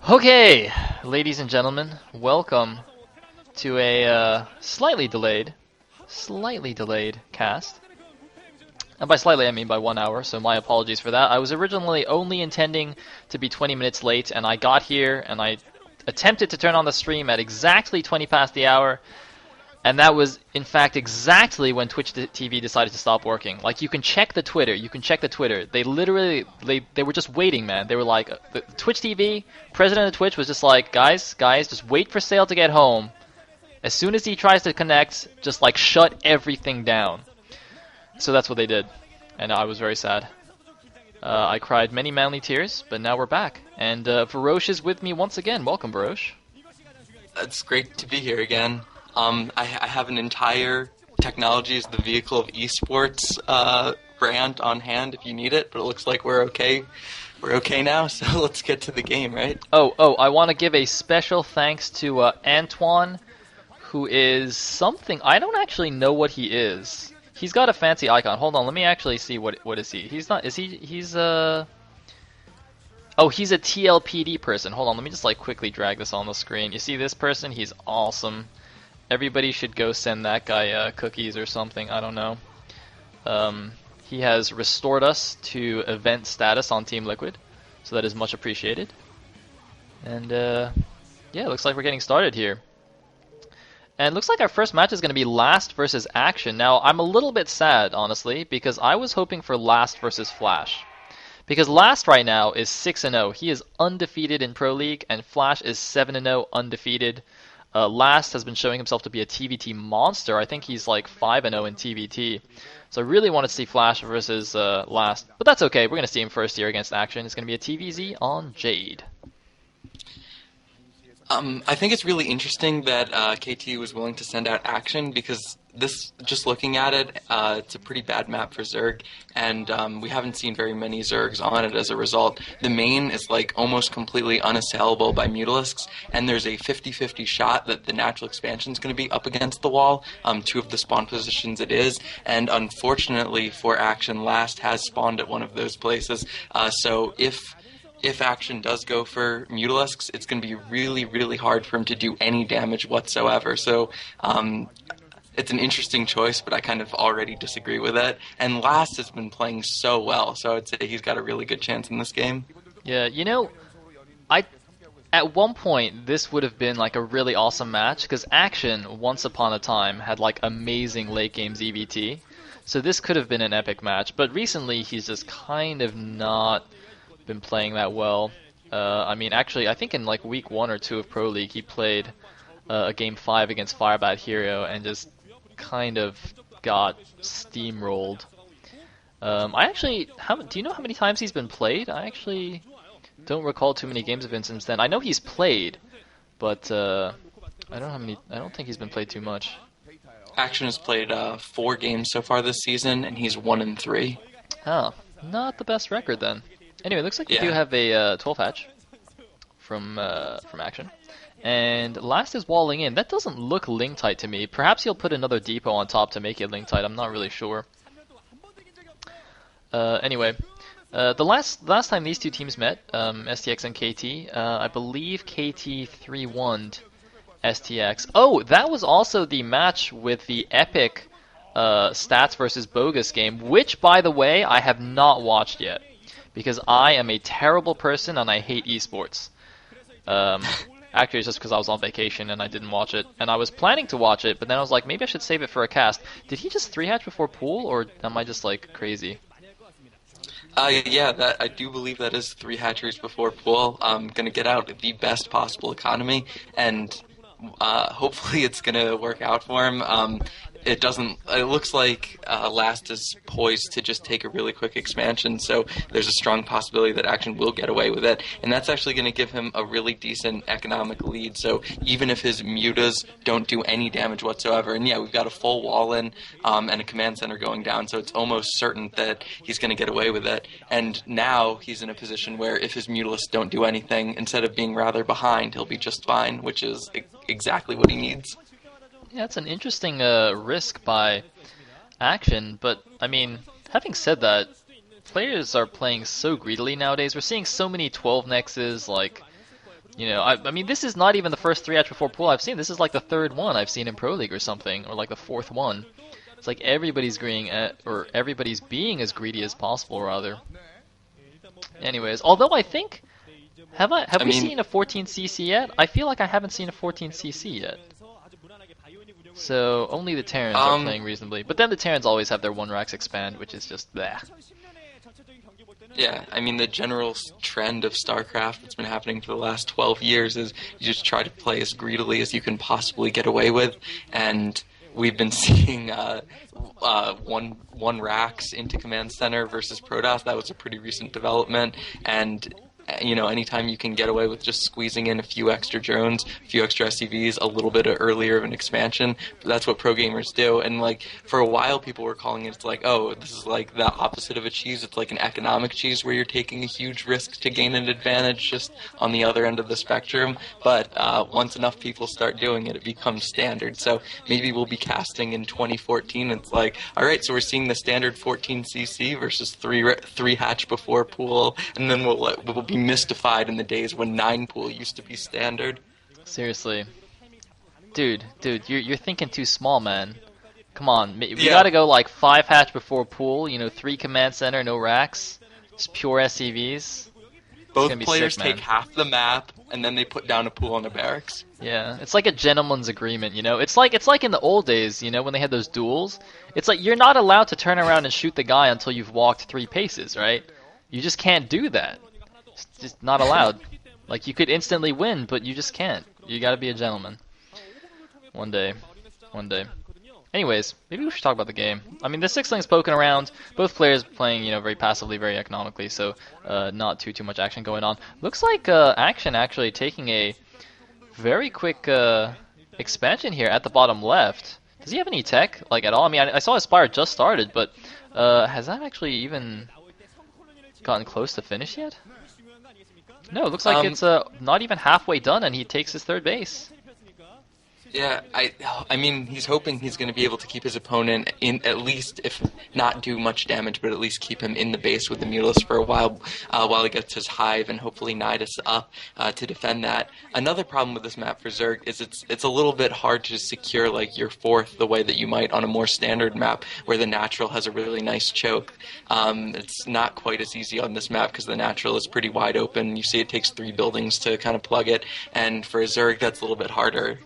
Okay, ladies and gentlemen, welcome to a slightly delayed cast. And by slightly, I mean by 1 hour, so my apologies for that. I was originally only intending to be 20 minutes late, and I got here, and I attempted to turn on the stream at exactly 20 past the hour, and that was, in fact, exactly when Twitch TV decided to stop working. Like, you can check the Twitter. They literally, they were just waiting, man. They were like, the Twitch TV, president of Twitch was just like, guys, just wait for Sayle to get home. As soon as he tries to connect, just, like, shut everything down. So that's what they did, and I was very sad. I cried many manly tears, but now we're back. And Varosh is with me once again. Welcome, Varosh. It's great to be here again. I have an entire technology as the vehicle of esports brand on hand if you need it, but it looks like we're okay. We're okay now, so let's get to the game, right? Oh, I want to give a special thanks to Antoine, who is something. I don't actually know what he is. He's got a fancy icon. Hold on, let me actually see what is he. He's not. Is he? He's Oh, he's a TLPD person. Hold on, let me just like quickly drag this on the screen. You see this person? He's awesome. Everybody should go send that guy cookies or something. I don't know. He has restored us to event status on Team Liquid, so that is much appreciated. And yeah, it looks like we're getting started here. And it looks like our first match is going to be Last versus Action. Now, I'm a little bit sad, honestly, because I was hoping for Last versus Flash. Because Last right now is 6-0. He is undefeated in Pro League, and Flash is 7-0 undefeated. Last has been showing himself to be a TVT monster. I think he's like 5-0 in TVT. So I really want to see Flash versus Last. But that's okay. We're going to see him first here against Action. It's going to be a TVZ on Jade. I think it's really interesting that KT was willing to send out Action because this, just looking at it, it's a pretty bad map for Zerg, and we haven't seen very many Zergs on it as a result. The main is like almost completely unassailable by Mutalisks, and there's a 50-50 shot that the natural expansion is going to be up against the wall. Two of the spawn positions it is, and unfortunately for Action, Last has spawned at one of those places. So if Action does go for Mutalisks, it's going to be really, really hard for him to do any damage whatsoever. So it's an interesting choice, but I kind of already disagree with it. And Last has been playing so well, so I'd say he's got a really good chance in this game. Yeah, you know, at one point this would have been like a really awesome match because Action once upon a time had like amazing late game ZVT. So this could have been an epic match, but recently he's just kind of not been playing that well. I mean, actually, I think in like week 1 or 2 of Pro League, he played a game 5 against Firebat Hero and just kind of got steamrolled. I actually, do you know how many times he's been played? I actually don't recall too many games of him since then. I know he's played, but I don't know how many. I don't think he's been played too much. Action has played 4 games so far this season, and he's 1-3. Oh, not the best record then. Anyway, looks like we do have a 12 hatch from Action. And Last is walling in. That doesn't look link tight to me. Perhaps he'll put another depot on top to make it link tight. I'm not really sure. Anyway, the last time these two teams met, STX and KT, I believe KT 3-1'd STX. Oh, that was also the match with the epic Stats versus Bogus game, which, by the way, I have not watched yet. Because I am a terrible person and I hate esports. Actually, it's just because I was on vacation and I didn't watch it. And I was planning to watch it, but then I was like, maybe I should save it for a cast. Did he just 3-hatch before pool, or am I just, like, crazy? Yeah, I do believe that is 3 hatcheries before pool. I'm going to get out the best possible economy, and hopefully it's going to work out for him. It looks like Last is poised to just take a really quick expansion, so there's a strong possibility that Action will get away with it, and that's actually going to give him a really decent economic lead. So even if his mutas don't do any damage whatsoever, and yeah, we've got a full wall in and a command center going down, so it's almost certain that he's going to get away with it. And now he's in a position where if his mutalisks don't do anything, instead of being rather behind, he'll be just fine, which is exactly what he needs. Yeah, it's an interesting risk by Action, but I mean, having said that, players are playing so greedily nowadays. We're seeing so many 12 nexes, like You know, I mean, this is not even the first 3-hatch before pool I've seen. This is like the third one I've seen in Pro League or something, or like the fourth one. It's like everybody's everybody's being as greedy as possible, rather. Anyways, although I think, have we seen a 14cc yet? I feel like I haven't seen a 14cc yet. So only the Terrans are playing reasonably, but then the Terrans always have their 1-racks expand, which is just bleh. Yeah, I mean, the general trend of StarCraft that's been happening for the last 12 years is you just try to play as greedily as you can possibly get away with, and we've been seeing one racks into Command Center versus Protoss. That was a pretty recent development, and you know, anytime you can get away with just squeezing in a few extra drones, a few extra SCVs, a little bit earlier of an expansion, that's what pro gamers do. And like for a while, people were calling it like, oh, this is like the opposite of a cheese. It's like an economic cheese where you're taking a huge risk to gain an advantage just on the other end of the spectrum. But once enough people start doing it, it becomes standard. So maybe we'll be casting in 2014. It's like, all right, so we're seeing the standard 14cc versus three hatch before pool, and then we'll be mystified in the days when 9 pool used to be standard. Seriously, dude, you're thinking too small, man. Come on, we gotta go like 5 hatch before pool. You know, 3 command center, no racks, just pure SCVs. Both players take half the map, and then they put down a pool on a barracks. Yeah, it's like a gentleman's agreement, you know. It's like in the old days, you know, when they had those duels. It's like you're not allowed to turn around and shoot the guy until you've walked 3 paces, right? You just can't do that. It's just not allowed. Like, you could instantly win, but you just can't. You gotta be a gentleman. One day. Anyways, maybe we should talk about the game. I mean, the 6-ling's poking around. Both players playing, you know, very passively, very economically, so not too much action going on. Looks like Action actually taking a very quick expansion here at the bottom left. Does he have any tech, like, at all? I mean, I saw his Spire just started, but has that actually even gotten close to finish yet? No, it looks like it's not even halfway done, and he takes his 3rd base. Yeah, I mean, he's hoping he's going to be able to keep his opponent in, at least, if not do much damage, but at least keep him in the base with the Mutalisk for a while he gets his Hive and hopefully Nidus up to defend that. Another problem with this map for Zerg is it's a little bit hard to secure like your 4th the way that you might on a more standard map where the natural has a really nice choke. It's not quite as easy on this map because the natural is pretty wide open. You see it takes 3 buildings to kind of plug it, and for a Zerg that's a little bit harder.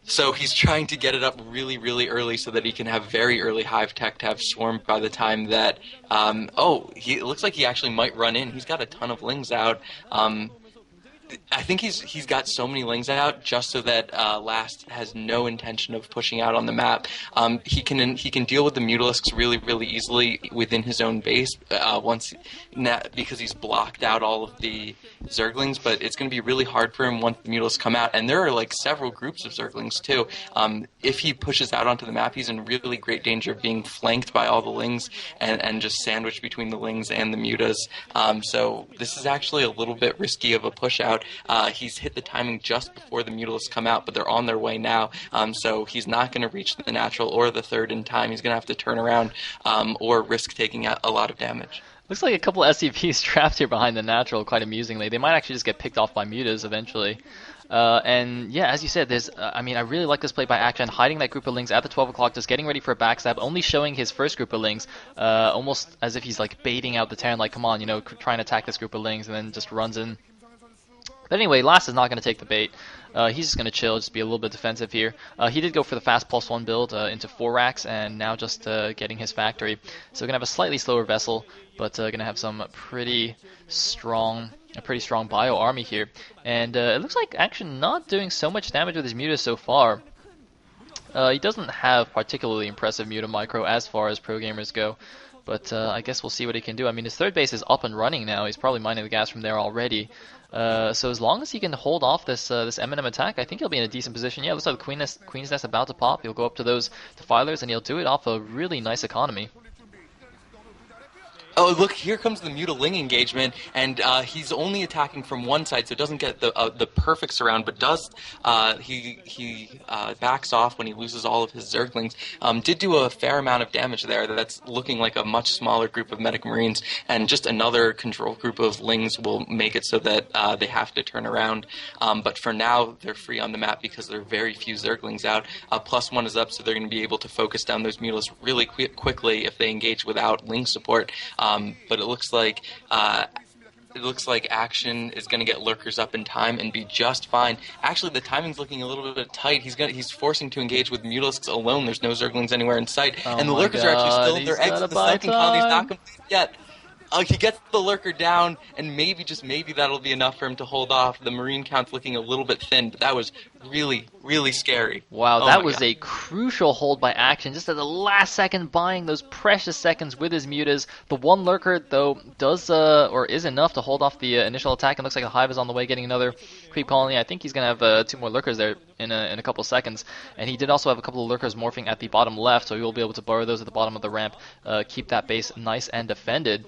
So he's trying to get it up really, really early so that he can have very early Hive tech to have Swarm by the time that, it looks like he actually might run in. He's got a ton of Lings out. I think he's got so many Lings out just so that Last has no intention of pushing out on the map. He can deal with the Mutalisks really, really easily within his own base because he's blocked out all of the Zerglings, but it's going to be really hard for him once the Mutalisks come out. And there are like several groups of Zerglings too. If he pushes out onto the map, he's in really great danger of being flanked by all the Lings and just sandwiched between the Lings and the Mutas. So this is actually a little bit risky of a push out. He's hit the timing just before the Mutalisks come out, but they're on their way now, so he's not going to reach the natural or the 3rd in time. He's going to have to turn around or risk taking a lot of damage. Looks like a couple of SCVs trapped here behind the natural, quite amusingly. They might actually just get picked off by Mutas eventually. And yeah, as you said, there's. I mean, I really like this play by Action, hiding that group of Lings at the 12 o'clock, just getting ready for a backstab, only showing his first group of Lings, almost as if he's like baiting out the Terran, like, come on, you know, try and attack this group of Lings, and then just runs in. But anyway, Last is not going to take the bait. He's just going to chill, just be a little bit defensive here. He did go for the fast +1 build into 4 racks, and now just getting his factory. So going to have a slightly slower vessel, but going to have some pretty strong bio army here. And it looks like Action not doing so much damage with his Mutas so far. He doesn't have particularly impressive Muta micro as far as pro gamers go. But I guess we'll see what he can do. I mean, his 3rd base is up and running now. He's probably mining the gas from there already. So as long as he can hold off this Eminem attack, I think he'll be in a decent position. Yeah, looks like the Queen's Nest about to pop. He'll go up to those defilers, and he'll do it off a really nice economy. Oh, look, here comes the Mutaling engagement, and he's only attacking from one side, so doesn't get the perfect surround, but does, he backs off when he loses all of his Zerglings. Did do a fair amount of damage there. That's looking like a much smaller group of Medic Marines, and just another control group of Lings will make it so that they have to turn around. But for now, they're free on the map because there are very few Zerglings out. +1 is up, so they're going to be able to focus down those Mutalisks really quickly if they engage without Ling support. But it looks like Action is going to get Lurkers up in time and be just fine. Actually, the timing's looking a little bit tight. He's forcing to engage with Mutalisks alone. There's no Zerglings anywhere in sight, and the Lurkers are actually still their eggs. The second colony's not complete yet. He gets the Lurker down, and maybe, just maybe, that'll be enough for him to hold off. The Marine count's looking a little bit thin, but that was really, really scary. Wow, that was a crucial hold by Action, just at the last second, buying those precious seconds with his mutas. The one Lurker, though, does, or is enough to hold off the initial attack, and looks like a Hive is on the way, getting another creep colony. I think he's going to have 2 more Lurkers there in a couple seconds, and he did also have a couple of Lurkers morphing at the bottom left, so he will be able to borrow those at the bottom of the ramp, keep that base nice and defended.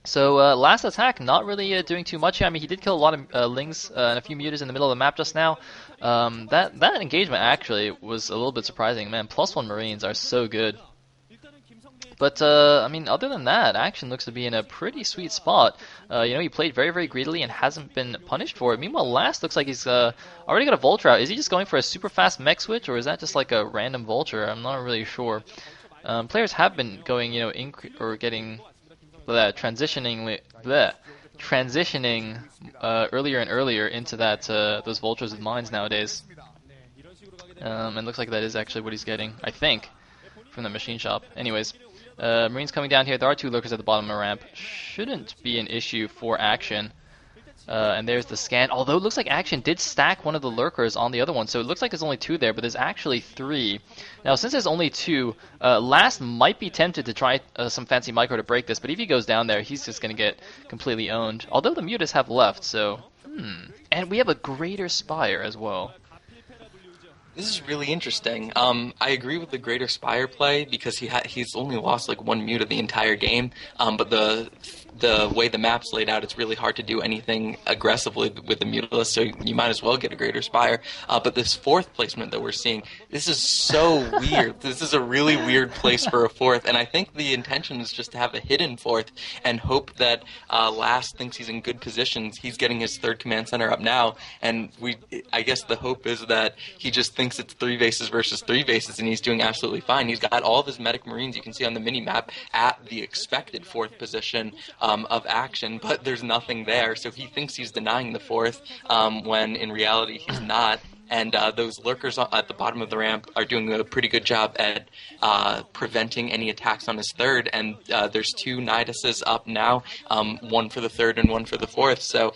So last attack, not really doing too much here. I mean, he did kill a lot of Lings and a few mutas in the middle of the map just now. That engagement actually was a little bit surprising. Man, +1 Marines are so good. But, I mean, other than that, Action looks to be in a pretty sweet spot. He played very, very greedily and hasn't been punished for it. Meanwhile, Last looks like he's already got a Vulture out. Is he just going for a super fast mech switch, or is that just like a random Vulture? I'm not really sure. Players have been going, getting... transitioning earlier and earlier into those vultures with mines nowadays. And looks like that is actually what he's getting, I think, from the machine shop. Anyways, Marines coming down here. There are 2 Lurkers at the bottom of the ramp. Shouldn't be an issue for Action. And there's the scan. Although it looks like Action did stack one of the Lurkers on the other one, so it looks like there's only 2 there, but there's actually 3. Now, since there's only 2, Last might be tempted to try some fancy micro to break this, but if he goes down there, he's just going to get completely owned. Although the mutas have left, so... And we have a Greater Spire as well. This is really interesting. I agree with the Greater Spire play because he's only lost like 1 muta the entire game, but the way the map's laid out, it's really hard to do anything aggressively with the Mutalisk, so you might as well get a Greater Spire. But this 4th placement that we're seeing, this is so weird. This is a really weird place for a 4th, and I think the intention is just to have a hidden 4th and hope that Last thinks he's in good positions. He's getting his 3rd command center up now, and I guess the hope is that he just thinks it's 3 bases versus 3 bases, and he's doing absolutely fine. He's got all of his Medic Marines, you can see on the mini-map, at the expected 4th position of Action, but there's nothing there, so he thinks he's denying the 4th, when in reality he's not. And those Lurkers at the bottom of the ramp are doing a pretty good job at preventing any attacks on his 3rd, and there's 2 Niduses up now, 1 for the 3rd and 1 for the 4th, so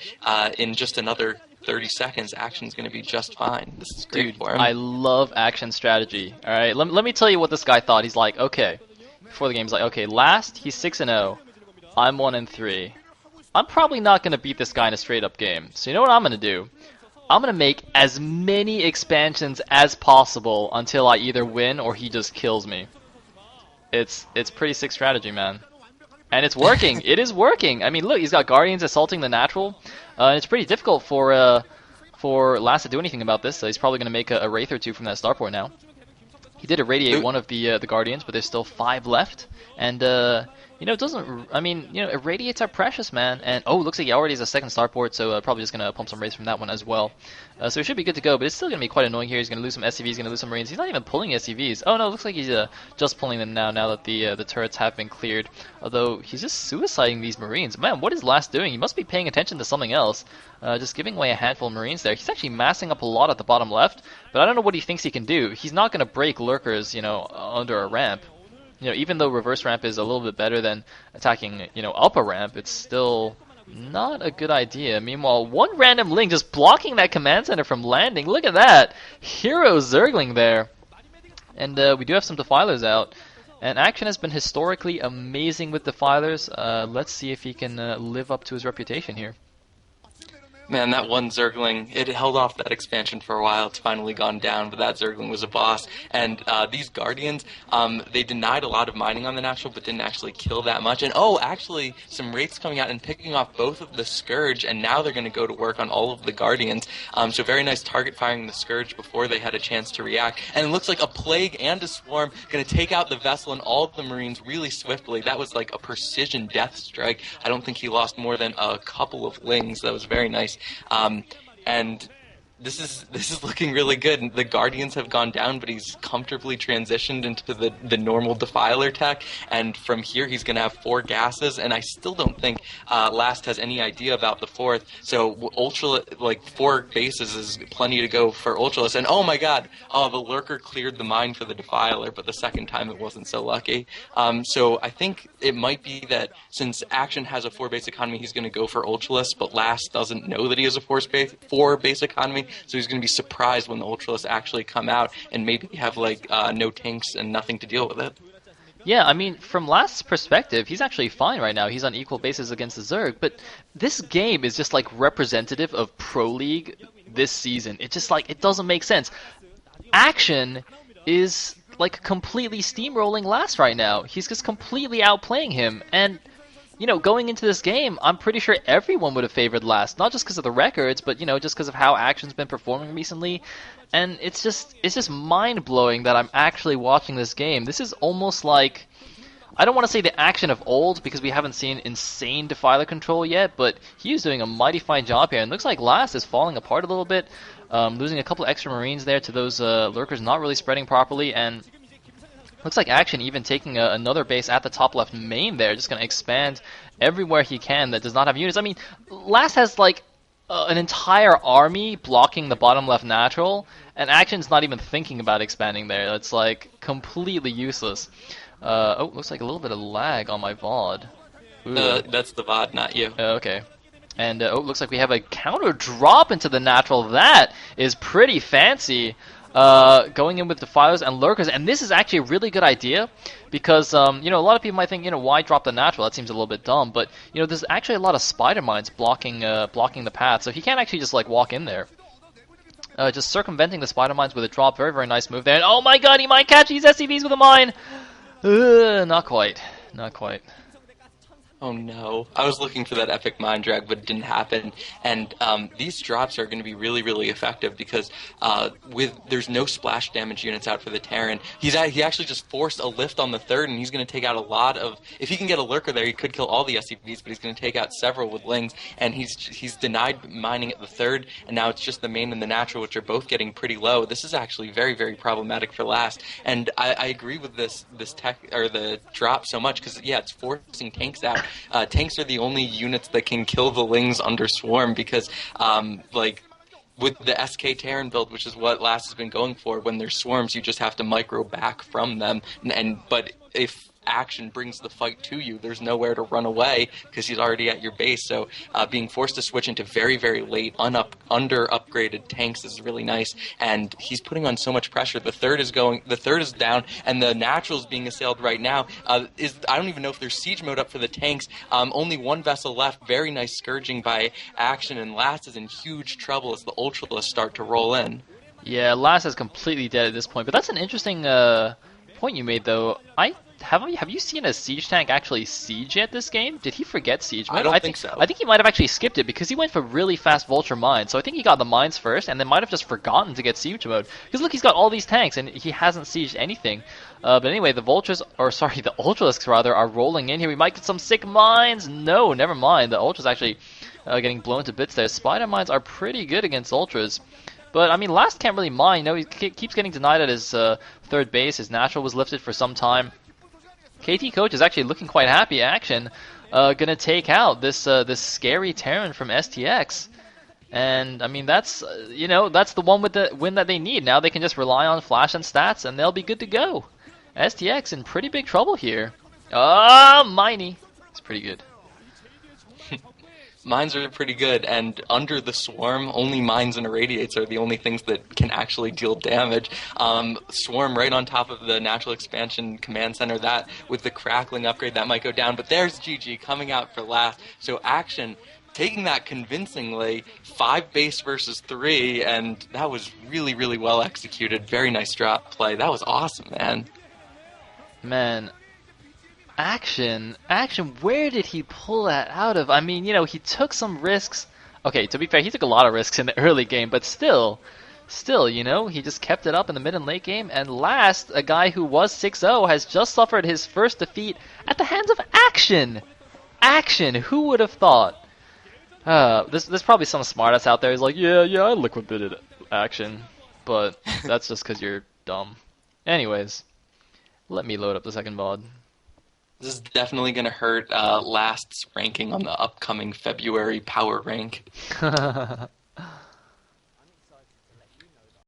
in just another 30 seconds, Action's going to be just fine. This is great for him. I love Action strategy. Alright, let me tell you what this guy thought. He's like, okay, before the game, he's like, okay, Last, he's 6-0, I'm 1-3. I'm probably not going to beat this guy in a straight-up game, so you know what I'm going to do? I'm going to make as many expansions as possible until I either win or he just kills me. It's pretty sick strategy, man. And it's working. It is working. I mean, look, he's got Guardians assaulting the natural. And it's pretty difficult for Last to do anything about this, so he's probably going to make a Wraith or 2 from that starport now. He did irradiate one of the Guardians, but there's still 5 left. And, it doesn't... I mean, irradiates are precious, man. And, looks like he already has a 2nd starport, so probably just going to pump some Wraiths from that one as well. So it should be good to go, but it's still going to be quite annoying here. He's going to lose some SCVs, he's going to lose some Marines. He's not even pulling SCVs. Oh, no, it looks like he's just pulling them now that the turrets have been cleared. Although, he's just suiciding these Marines. Man, what is Last doing? He must be paying attention to something else. Just giving away a handful of Marines there. He's actually massing up a lot at the bottom left, but I don't know what he thinks he can do. He's not going to break Lurkers, under a ramp. Even though reverse ramp is a little bit better than attacking, up a ramp, it's still not a good idea. Meanwhile, one random Ling just blocking that command center from landing. Look at that! Hero Zergling there. And we do have some Defilers out. And Action has been historically amazing with Defilers. Let's see if he can live up to his reputation here. Man, that one Zergling, it held off that expansion for a while. It's finally gone down, but that Zergling was a boss. And these Guardians, they denied a lot of mining on the natural, but didn't actually kill that much. And actually, some Wraiths coming out and picking off both of the Scourge, and now they're going to go to work on all of the Guardians. So very nice target firing the Scourge before they had a chance to react. And it looks like a Plague and a Swarm going to take out the Vessel and all of the Marines really swiftly. That was like a precision death strike. I don't think he lost more than a couple of Lings. That was very nice. And this is looking really good. The Guardians have gone down, but he's comfortably transitioned into the normal Defiler tech, and from here he's going to have 4 gases, and I still don't think Last has any idea about the 4th, so Ultra, like 4 bases is plenty to go for Ultraless, and oh my god, the Lurker cleared the mine for the Defiler, but the second time it wasn't so lucky. So I think it might be that since Action has a 4 base economy, he's going to go for Ultraless, but Last doesn't know that he has a 4 base economy, so he's going to be surprised when the Ultralists actually come out and maybe have like no tanks and nothing to deal with it. Yeah, I mean, from Last's perspective, he's actually fine right now. He's on equal basis against the Zerg, but this game is just like representative of Pro League this season. It just like, it doesn't make sense. Action is like completely steamrolling Last right now. He's just completely outplaying him, and you know, going into this game, I'm pretty sure everyone would have favored Last, not just because of the records, but, you know, just because of how Action's been performing recently. And it's just mind-blowing that I'm actually watching this game. This is almost like, I don't want to say the Action of old, because we haven't seen insane Defiler control yet, but he's doing a mighty fine job here. And it looks like Last is falling apart a little bit, losing a couple extra Marines there to those Lurkers not really spreading properly, and looks like Action even taking another base at the top left main there, just going to expand everywhere he can that does not have units. I mean, Last has like an entire army blocking the bottom left natural, and Action's not even thinking about expanding there. It's like completely useless. Looks like a little bit of lag on my VOD. That's the VOD, not you. Okay. And looks like we have a counter drop into the natural. That is pretty fancy. Going in with Defilers and Lurkers, and this is actually a really good idea because, you know, a lot of people might think, you know, why drop the natural? That seems a little bit dumb, but, you know, there's actually a lot of spider mines blocking the path, so he can't actually just, like, walk in there. Just circumventing the spider mines with a drop, very, very nice move there, and oh my god, he might catch these SCVs with a mine! Not quite. Not quite. Oh no. I was looking for that epic mine drag, but it didn't happen. And these drops are going to be really, really effective because there's no splash damage units out for the Terran. He actually just forced a lift on the 3rd, and he's going to take out a lot of... If he can get a Lurker there, he could kill all the SCVs, but he's going to take out several with Lings. And he's denied mining at the 3rd, and now it's just the main and the natural, which are both getting pretty low. This is actually very, very problematic for Last. And I agree with this tech, or the drop so much, because, yeah, it's forcing tanks out. Tanks are the only units that can kill the Lings under Swarm because, like, with the SK Terran build, which is what Last has been going for, when there's swarms, you just have to micro back from them. But if Action brings the fight to you, there's nowhere to run away because he's already at your base. So being forced to switch into very, very late, under upgraded tanks is really nice. And he's putting on so much pressure. The 3rd is down, and the natural's being assailed right now. I don't even know if there's siege mode up for the tanks. Only one vessel left. Very nice scourging by Action, and Last is in huge trouble as the Ultralists start to roll in. Yeah, Last is completely dead at this point. But that's an interesting point you made, though. Have you seen a siege tank actually siege yet this game? Did he forget siege mode? I don't think so. I think he might have actually skipped it because he went for really fast vulture mines. So I think he got the mines first and then might have just forgotten to get siege mode. Because look, he's got all these tanks and he hasn't sieged anything. But anyway, the Ultralisks rather, are rolling in here. We might get some sick mines. No, never mind. The Ultras actually getting blown to bits there. Spider mines are pretty good against Ultras. But, I mean, Last can't really mine. No, he keeps getting denied at his 3rd base. His natural was lifted for some time. KT Coach is actually looking quite happy. Action gonna take out this scary Terran from STX, and I mean that's that's the one with the win that they need. Now they can just rely on flash and stats, and they'll be good to go. STX in pretty big trouble here. Miney, it's pretty good. Mines are pretty good, and under the Swarm, only Mines and Irradiates are the only things that can actually deal damage. Swarm right on top of the Natural Expansion Command Center, that with the Crackling upgrade, that might go down, but there's GG coming out for Last. So Action taking that convincingly, 5 base versus 3, and that was really, really well executed. Very nice drop play. That was awesome, man. Man, Action, where did he pull that out of? I mean, he took some risks. Okay, to be fair, he took a lot of risks in the early game, but still, he just kept it up in the mid and late game. And last, a guy who was 6-0 has just suffered his first defeat at the hands of Action. Action, who would have thought? There's probably some smartass out there who's like, yeah, I liquidated Action, but that's just because you're dumb. Anyways, let me load up the second VOD. This is definitely going to hurt Last's ranking on the upcoming February power rank.